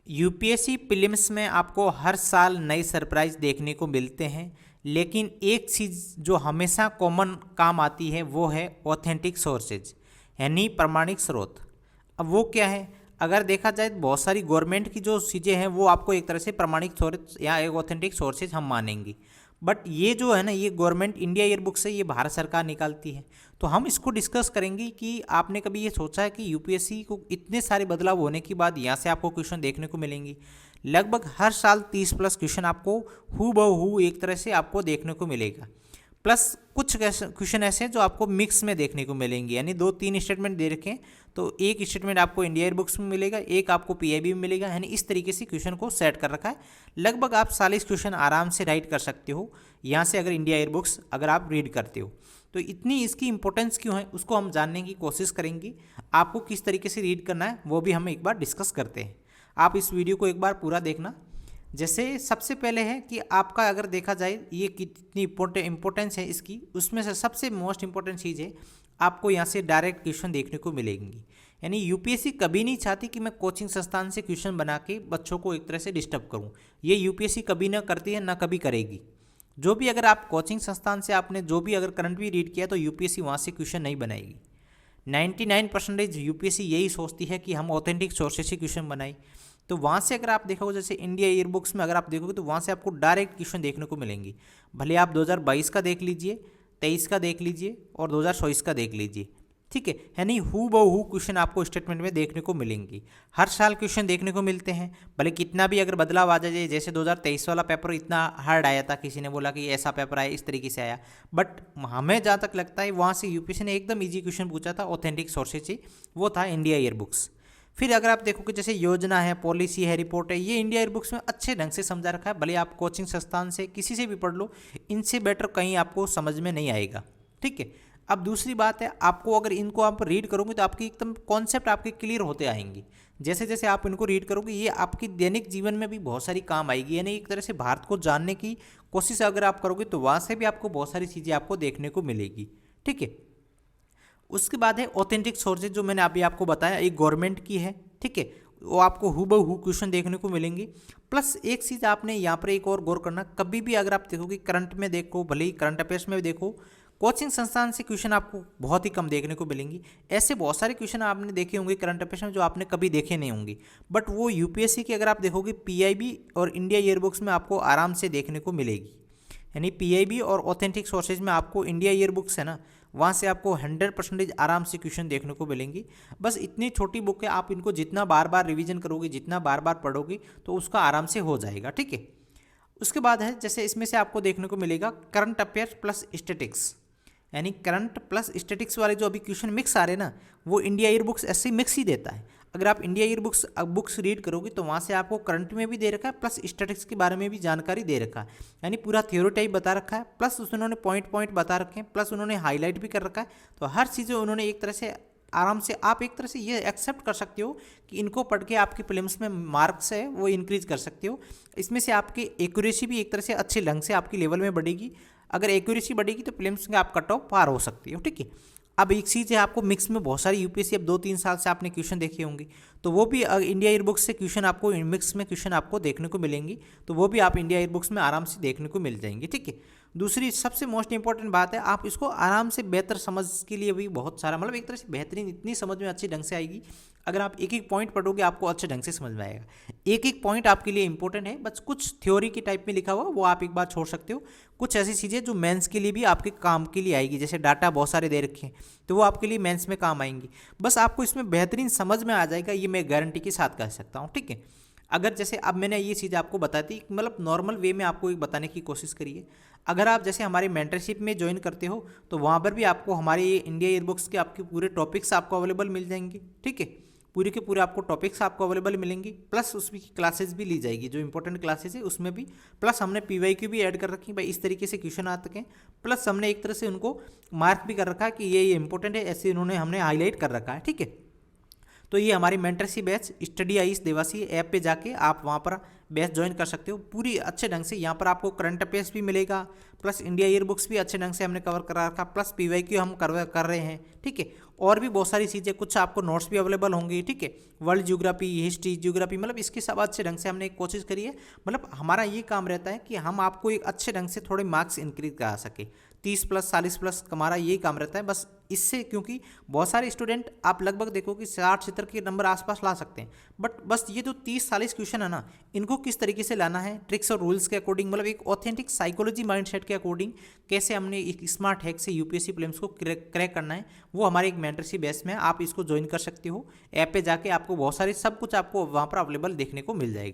UPSC prelims में आपको हर साल नई सरप्राइज देखने को मिलते हैं, लेकिन एक चीज़ जो हमेशा कॉमन काम आती है वो है ऑथेंटिक सोर्सेज, यानी प्रमाणिक स्रोत। अब वो क्या है? अगर देखा जाए तो बहुत सारी गवर्नमेंट की जो चीज़ें हैं वो आपको एक तरह से प्रमाणिक सोर्स या एक ऑथेंटिक सोर्सेज हम मानेंगे, बट ये जो है ना, ये गवर्नमेंट इंडिया ईयरबुक से ये भारत सरकार निकालती है। तो हम इसको डिस्कस करेंगे कि आपने कभी ये सोचा है कि यूपीएससी को इतने सारे बदलाव होने के बाद यहाँ से आपको क्वेश्चन देखने को मिलेंगे। लगभग हर साल 30+ क्वेश्चन आपको हू बहू एक तरह से आपको देखने को मिलेगा, प्लस कुछ क्वेश्चन ऐसे हैं जो आपको मिक्स में देखने को मिलेंगे, यानी 2-3 स्टेटमेंट दे रखे हैं तो एक स्टेटमेंट आपको इंडिया ईयरबुक्स में मिलेगा, एक आपको पीआईबी में मिलेगा, यानी इस तरीके से क्वेश्चन को सेट कर रखा है। लगभग आप 40 क्वेश्चन आराम से राइट कर सकते हो यहाँ से, अगर इंडिया ईयरबुक्स अगर आप रीड करते हो तो। इतनी इसकी इंपॉर्टेंस क्यों है उसको हम जानने की कोशिश करेंगे। आपको किस तरीके से रीड करना है वो भी हम एक बार डिस्कस करते हैं। आप इस वीडियो को एक बार पूरा देखना। जैसे सबसे पहले है कि आपका अगर देखा जाए ये कितनी इंपॉर्टेंस है इसकी, उसमें से सबसे मोस्ट इंपॉर्टेंट चीज़ है आपको यहाँ से डायरेक्ट क्वेश्चन देखने को मिलेंगी। यानी यूपीएससी कभी नहीं चाहती कि मैं कोचिंग संस्थान से क्वेश्चन बना के बच्चों को एक तरह से डिस्टर्ब करूँ। ये यूपीएससी कभी ना करती है, ना कभी करेगी। जो भी अगर आप कोचिंग संस्थान से आपने जो भी अगर करंट भी रीड किया तो यूपीएससी वहाँ से क्वेश्चन नहीं बनाएगी। 99% यूपीएससी यही सोचती है कि हम ऑथेंटिक सोर्सेस से क्वेश्चन बनाए। तो वहाँ से अगर आप देखोगे, जैसे इंडिया ईयरबुक्स में अगर आप देखोगे तो वहाँ से आपको डायरेक्ट क्वेश्चन देखने को मिलेंगी। भले आप 2022 का देख लीजिए, 23 का देख लीजिए और 2024 का देख लीजिए, ठीक है। यानी हू बहू क्वेश्चन आपको स्टेटमेंट में देखने को मिलेंगी। हर साल क्वेश्चन देखने को मिलते हैं, भले कितना भी अगर बदलाव आ जाए। जैसे 2023 वाला पेपर इतना हार्ड आया था, किसी ने बोला कि ऐसा पेपर आया, इस तरीके से आया, बट हमें जहाँ तक लगता है वहाँ से यूपीएससी ने एकदम ईजी क्वेश्चन पूछा था ऑथेंटिक सोर्सेज से, वो था इंडिया ईयरबुक्स। फिर अगर आप देखोगे जैसे योजना है, पॉलिसी है, रिपोर्ट है, ये इंडिया ईयरबुक्स में अच्छे ढंग से समझा रखा है। भले आप कोचिंग संस्थान से किसी से भी पढ़ लो, इनसे बेटर कहीं आपको समझ में नहीं आएगा, ठीक है। अब दूसरी बात है, आपको अगर इनको आप रीड करोगे तो आपकी एकदम कॉन्सेप्ट आपके क्लियर होते आएंगे। जैसे जैसे आप इनको रीड करोगे ये आपकी दैनिक जीवन में भी बहुत सारी काम आएगी। यानी एक तरह से भारत को जानने की कोशिश अगर आप करोगे तो वहाँ से भी आपको बहुत सारी चीज़ें आपको देखने को मिलेगी, ठीक है। उसके बाद है ऑथेंटिक सोर्सेज, जो मैंने अभी आपको बताया एक गवर्नमेंट की है, ठीक है। वो आपको हूबहू क्वेश्चन देखने को मिलेंगी। प्लस एक चीज़ आपने यहाँ पर एक और गौर करना, कभी भी अगर आप देखोगे करंट में देखो, भले ही करंट अफेयर्स में देखो, कोचिंग संस्थान से क्वेश्चन आपको बहुत ही कम देखने को मिलेंगी। ऐसे बहुत सारे क्वेश्चन आपने देखे होंगे करंट अफेयर्स में जो आपने कभी देखे नहीं होंगे, बट वो यूपीएससी की अगर आप देखोगे पीआईबी और इंडिया ईयरबुक्स में आपको आराम से देखने को मिलेगी। यानी पीआईबी और ऑथेंटिक सोर्सेज में आपको इंडिया ईयरबुक्स है ना, वहाँ से आपको 100% आराम से क्वेश्चन देखने को मिलेंगी। बस इतनी छोटी बुक है, आप इनको जितना बार बार रिवीजन करोगे, जितना बार बार पढ़ोगे तो उसका आराम से हो जाएगा, ठीक है। उसके बाद है जैसे इसमें से आपको देखने को मिलेगा करंट अफेयर प्लस स्टैटिक्स, यानी करंट प्लस स्टैटिक्स वाले जो अभी क्वेश्चन मिक्स आ रहे हैं ना, वो इंडिया ईयरबुक्स ऐसे मिक्स ही देता है। अगर आप इंडिया ईयरबुक्स बुक्स रीड करोगे तो वहाँ से आपको करंट में भी दे रखा है, प्लस स्टैटिक्स के बारे में भी जानकारी दे रखा है। यानी पूरा थ्योरी टाइप बता रखा है, प्लस उन्होंने पॉइंट पॉइंट बता रखे हैं, प्लस उन्होंने हाईलाइट भी कर रखा है। तो हर चीज़ें उन्होंने एक तरह से आराम से, आप एक तरह से ये एक्सेप्ट कर सकते हो कि इनको पढ़ के आपके प्रीलिम्स में मार्क्स है वो इंक्रीज कर सकते हो। इसमें से आपकी एक्यूरेसी भी एक तरह से अच्छे ढंग से आपकी लेवल में बढ़ेगी। अगर एक्यूरेसी बढ़ेगी तो प्रीलिम्स में आप कट ऑफ पार हो सकती हो, ठीक है। अब एक चीज़ है, आपको मिक्स में बहुत सारी यूपीएससी अब 2-3 साल से आपने क्वेश्चन देखे होंगे, तो वो भी इंडिया ईयरबुक्स से क्वेश्चन आपको मिक्स में क्वेश्चन आपको देखने को मिलेंगी। तो वो भी आप इंडिया ईयरबुक्स में आराम से देखने को मिल जाएंगे, ठीक है। दूसरी सबसे मोस्ट इंपॉर्टेंट बात है, आप इसको आराम से बेहतर समझ के लिए भी बहुत सारा, मतलब एक तरह से बेहतरीन, इतनी समझ में अच्छी ढंग से आएगी। अगर आप एक एक पॉइंट पढ़ोगे आपको अच्छे ढंग से समझ में आएगा। एक एक पॉइंट आपके लिए इंपॉर्टेंट है, बस कुछ थ्योरी की टाइप में लिखा हुआ वो आप एक बार छोड़ सकते हो। कुछ ऐसी चीज़ें जो मेंस के लिए भी आपके काम के लिए आएगी, जैसे डाटा बहुत सारे दे रखे हैं तो वो आपके लिए मेंस में काम आएंगी। बस आपको इसमें बेहतरीन समझ में आ जाएगा, ये मैं गारंटी के साथ कह सकता हूँ, ठीक है। अगर जैसे अब मैंने ये चीज़ आपको बताती, मतलब नॉर्मल वे में आपको एक बताने की कोशिश करिए। अगर आप जैसे हमारी मेंटरशिप में ज्वाइन करते हो तो वहाँ पर भी आपको हमारे ये इंडिया ईयरबुक्स के आपके पूरे टॉपिक्स आपको अवेलेबल मिल जाएंगे, ठीक है। पूरे के पूरे आपको टॉपिक्स आपको अवेलेबल मिलेंगी, प्लस उसकी क्लासेस भी ली जाएगी, जो इंपॉर्टेंट क्लासेस है उसमें भी। प्लस हमने पीवाईक्यू भी ऐड कर रखी है, भाई इस तरीके से क्वेश्चन आ सकें। प्लस हमने एक तरह से उनको मार्क भी कर रखा है कि ये इंपॉर्टेंट है, ऐसे उन्होंने हमने हाईलाइट कर रखा है, ठीक है। तो ये हमारी mentorship batch study eyes Dewasi app पे जाके आप वहाँ पर बैच ज्वाइन कर सकते हो पूरी अच्छे ढंग से। यहाँ पर आपको करंट अफेयर्स भी मिलेगा, प्लस इंडिया ईयरबुक्स भी अच्छे ढंग से हमने कवर करा रखा, प्लस पीवाईक्यू हम कर रहे हैं, ठीक है। और भी बहुत सारी चीज़ें, कुछ आपको नोट्स भी अवेलेबल होंगे, ठीक है। वर्ल्ड ज्योग्राफी, हिस्ट्री, ज्योग्राफी, मतलब इसके सब अच्छे ढंग से हमने एक कोशिश करी है। मतलब हमारा ये काम रहता है कि हम आपको एक अच्छे ढंग से थोड़े मार्क्स इंक्रीज करा सके, 30+ 40+ हमारा यही काम रहता है बस। इससे क्योंकि बहुत सारे स्टूडेंट आप लगभग देखो कि 60-70 के नंबर आसपास ला सकते हैं, बट बस ये जो 30-40 क्वेश्चन है ना, इनको किस तरीके से लाना है, ट्रिक्स और रूल्स के अकॉर्डिंग, मतलब एक ऑथेंटिक साइकोलॉजी माइंडसेट के अकॉर्डिंग कैसे हमने एक स्मार्ट हैक से यूपीएससी प्रीलिम्स को क्रैक करना है, वो हमारे एक मेंटरशिप बेस में आप इसको ज्वाइन कर सकते हो। ऐप पे जाके आपको बहुत सारे सब कुछ आपको वहाँ पर अवेलेबल देखने को मिल जाएगा।